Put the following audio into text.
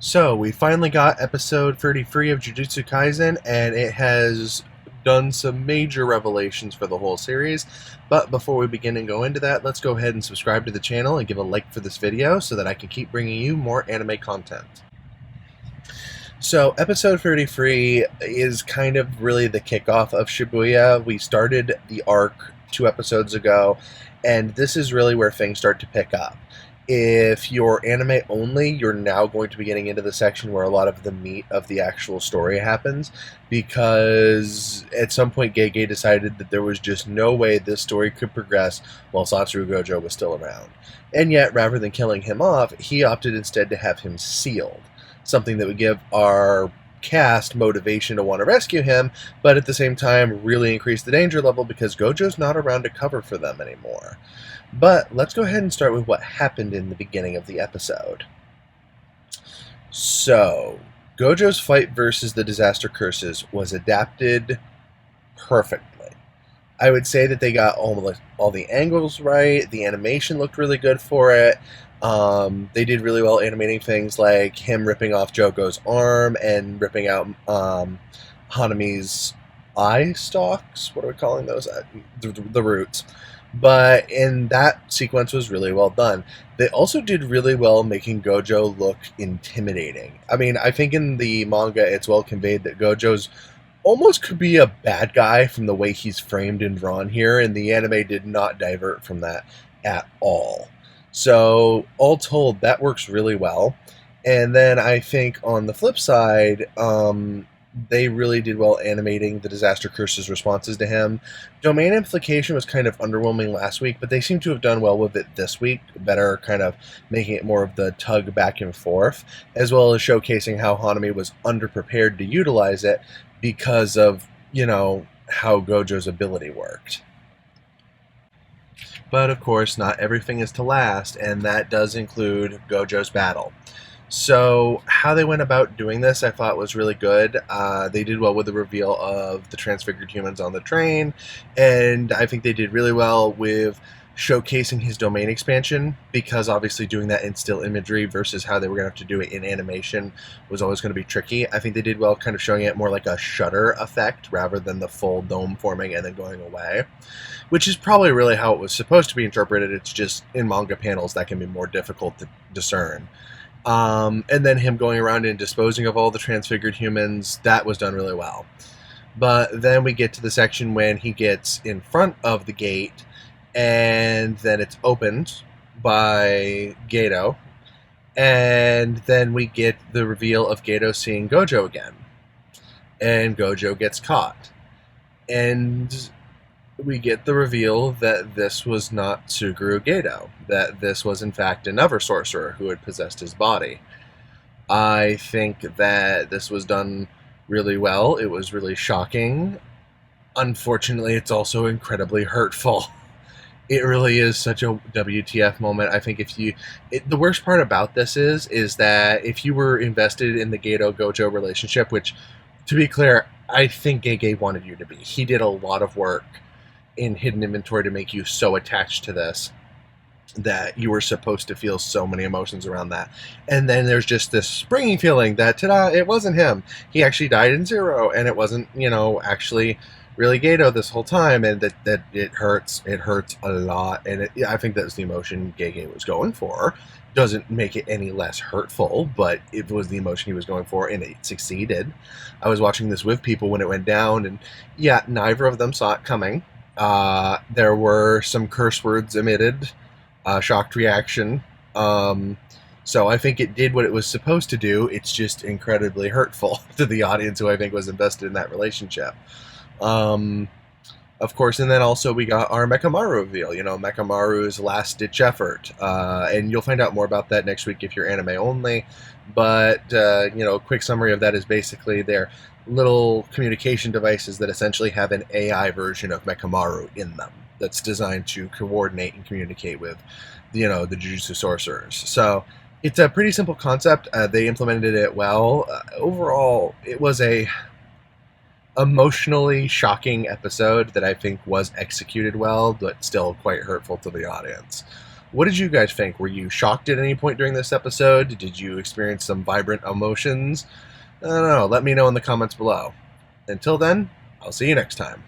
So, we finally got episode 33 of Jujutsu Kaisen, and it has done some major revelations for the whole series. But before we begin and go into that, let's go ahead and subscribe to the channel and give a like for this video so that I can keep bringing you more anime content. So, episode 33 is kind of really the kickoff of Shibuya. We started the arc 2 episodes ago, and this is really where things start to pick up. If you're anime only, you're now going to be getting into the section where a lot of the meat of the actual story happens, because at some point Gege decided that there was just no way this story could progress while Satoru Gojo was still around. And yet, rather than killing him off, he opted instead to have him sealed, something that would give our cast motivation to want to rescue him, but at the same time really increase the danger level because Gojo's not around to cover for them anymore. But let's go ahead and start with what happened in the beginning of the episode. So, Gojos Fight versus the Disaster Curses was adapted perfectly. I would say that they got all the angles right, the animation looked really good for it. They did really well animating things like him ripping off Jogo's arm and ripping out Hanami's eye stalks. What are we calling those? The roots. But in that sequence was really well done. They also did really well making Gojo look intimidating. I mean, I think in the manga it's well conveyed that Gojo's almost could be a bad guy from the way he's framed and drawn here, and the anime did not divert from that at all. So, all told, that works really well. And then I think on the flip side, they really did well animating the Disaster Curse's responses to him. Domain Implication was kind of underwhelming last week, but they seem to have done well with it this week, better kind of making it more of the tug back and forth, as well as showcasing how Hanami was underprepared to utilize it because of, how Gojo's ability worked. But of course, not everything is to last, and that does include Gojo's battle. So, how they went about doing this, I thought was really good. They did well with the reveal of the transfigured humans on the train, and I think they did really well with showcasing his domain expansion, because obviously doing that in still imagery versus how they were going to have to do it in animation was always going to be tricky. I think they did well kind of showing it more like a shutter effect rather than the full dome forming and then going away, which is probably really how it was supposed to be interpreted. It's just in manga panels that can be more difficult to discern. And then him going around and disposing of all the transfigured humans, that was done really well. But then we get to the section when he gets in front of the gate, and then it's opened by Geto, and then we get the reveal of Geto seeing Gojo again, and Gojo gets caught. And we get the reveal that this was not Suguru Geto, that this was in fact another sorcerer who had possessed his body. I think that this was done really well. It was really shocking. Unfortunately, it's also incredibly hurtful. It really is such a WTF moment. I think the worst part about this is that if you were invested in the Geto-Gojo relationship, which, to be clear, I think Gege wanted you to be. He did a lot of work in Hidden Inventory to make you so attached to this that you were supposed to feel so many emotions around that. And then there's just this springing feeling that, ta-da, it wasn't him. He actually died in Zero, and it wasn't, actually really Geto this whole time, and that it hurts. It hurts a lot, and I think that's the emotion Gege was going for. Doesn't make it any less hurtful, but it was the emotion he was going for, and it succeeded. I was watching this with people when it went down, and yeah, neither of them saw it coming. There were some curse words emitted, shocked reaction. So I think it did what it was supposed to do. It's just incredibly hurtful to the audience who I think was invested in that relationship. Of course, and then also we got our Mekamaru reveal, Mekamaru's last-ditch effort. And you'll find out more about that next week if you're anime only. But, a quick summary of that is basically they're little communication devices that essentially have an AI version of Mekamaru in them that's designed to coordinate and communicate with, the Jujutsu sorcerers. So it's a pretty simple concept. They implemented it well. Overall, it was a emotionally shocking episode that I think was executed well, but still quite hurtful to the audience. What did you guys think? Were you shocked at any point during this episode? Did you experience some vibrant emotions? I don't know. Let me know in the comments below. Until then, I'll see you next time.